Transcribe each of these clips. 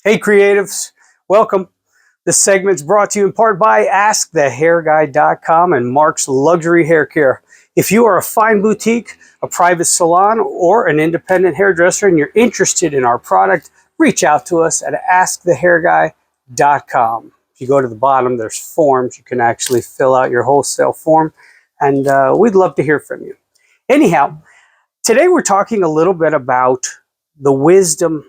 Hey creatives, welcome. This segment's brought to you in part by AskTheHairGuy.com and Mark's Luxury Hair Care. If you are a fine boutique, a private salon, or an independent hairdresser and you're interested in our product, reach out to us at AskTheHairGuy.com. If you go to the bottom, there's forms. You can actually fill out your wholesale form, and we'd love to hear from you. Anyhow, today we're talking a little bit about the wisdom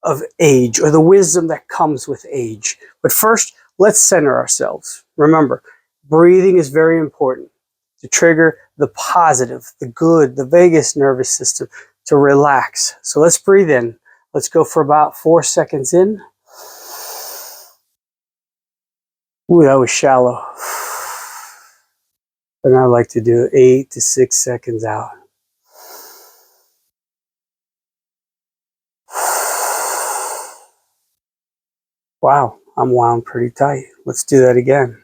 of age, or the wisdom that comes with age. But first, let's center ourselves. Remember, breathing is very important to trigger the positive, the good, the vagus nervous system to relax. So let's breathe in. Let's go for about 4 seconds in. Ooh, that was shallow. And I like to do 8 to 6 seconds out. Wow, I'm wound pretty tight. Let's do that again.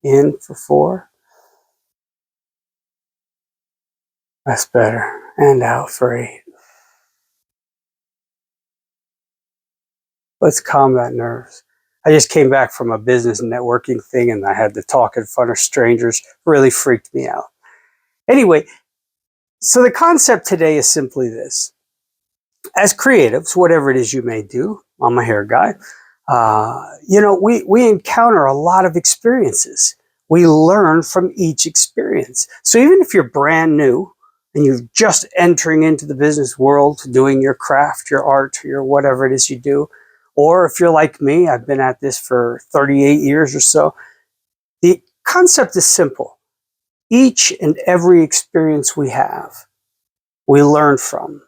In for 4. That's better. And out for 8. Let's calm that nerves. I just came back from a business networking thing and I had to talk in front of strangers. Really freaked me out. Anyway, so the concept today is simply this. As creatives, whatever it is you may do, I'm a hair guy, we encounter a lot of experiences. We learn from each experience. So even if you're brand new and you're just entering into the business world, doing your craft, your art, your whatever it is you do, or if you're like me, I've been at this for 38 years or so, the concept is simple. Each and every experience we have, we learn from.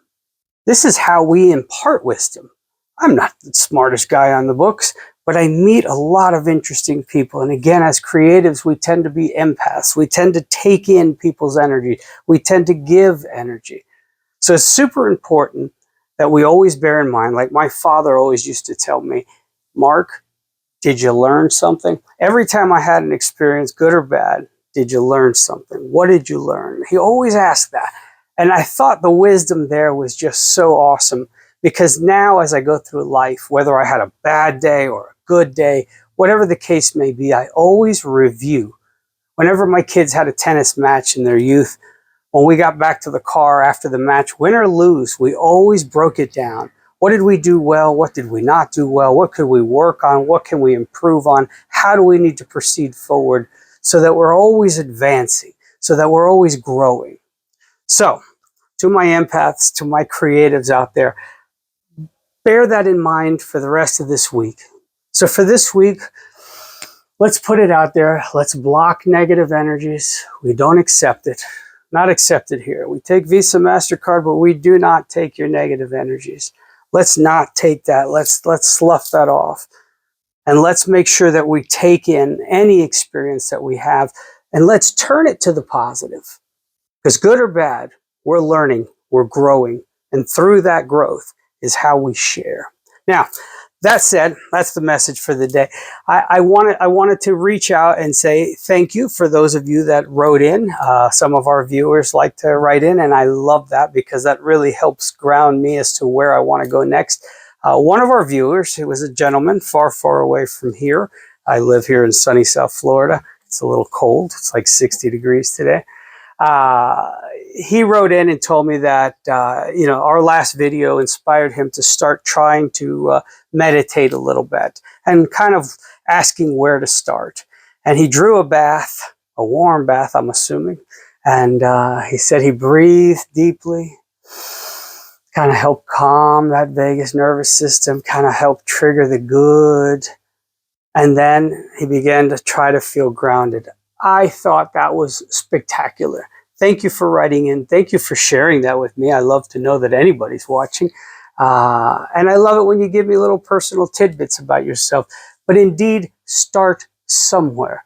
This is how we impart wisdom. I'm not the smartest guy on the books, but I meet a lot of interesting people. And again, as creatives, we tend to be empaths. We tend to take in people's energy. We tend to give energy. So it's super important that we always bear in mind, like my father always used to tell me, Mark, did you learn something? Every time I had an experience, good or bad, did you learn something? What did you learn? He always asked that. And I thought the wisdom there was just so awesome, because now as I go through life, whether I had a bad day or a good day, whatever the case may be, I always review. Whenever my kids had a tennis match in their youth, when we got back to the car after the match, win or lose, we always broke it down. What did we do well? What did we not do well? What could we work on? What can we improve on? How do we need to proceed forward so that we're always advancing, so that we're always growing? So, to my empaths, to my creatives out there, bear that in mind for the rest of this week. So for this week, let's put it out there. Let's block negative energies. We don't accept it. Not accepted here. We take Visa, MasterCard, but we do not take your negative energies. Let's not take that. Let's slough that off. And let's make sure that we take in any experience that we have and let's turn it to the positive. Because good or bad, we're learning, we're growing, and through that growth is how we share. Now, that said, that's the message for the day. I wanted to reach out and say thank you for those of you that wrote in. Some of our viewers like to write in, and I love that because that really helps ground me as to where I want to go next. One of our viewers, who was a gentleman far, far away from here. I live here in sunny South Florida. It's a little cold. It's like 60 degrees today. He wrote in and told me that, our last video inspired him to start trying to meditate a little bit and kind of asking where to start. And he drew a bath, a warm bath, I'm assuming. And he said he breathed deeply, kind of helped calm that vagus nervous system, kind of helped trigger the good. And then he began to try to feel grounded. I thought that was spectacular. Thank you for writing in. Thank you for sharing that with me. I love to know that anybody's watching. And I love it when you give me little personal tidbits about yourself. But indeed, start somewhere.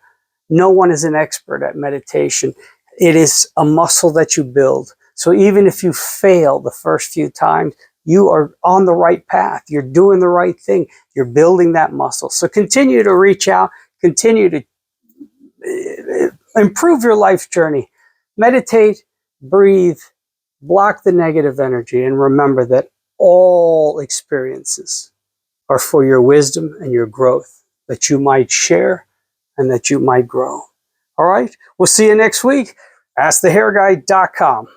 No one is an expert at meditation. It is a muscle that you build. So even if you fail the first few times, you are on the right path. You're doing the right thing. You're building that muscle. So continue to reach out. Continue to improve your life journey. Meditate, breathe, block the negative energy, and remember that all experiences are for your wisdom and your growth, that you might share and that you might grow. All right, we'll see you next week. AskTheHairGuy.com.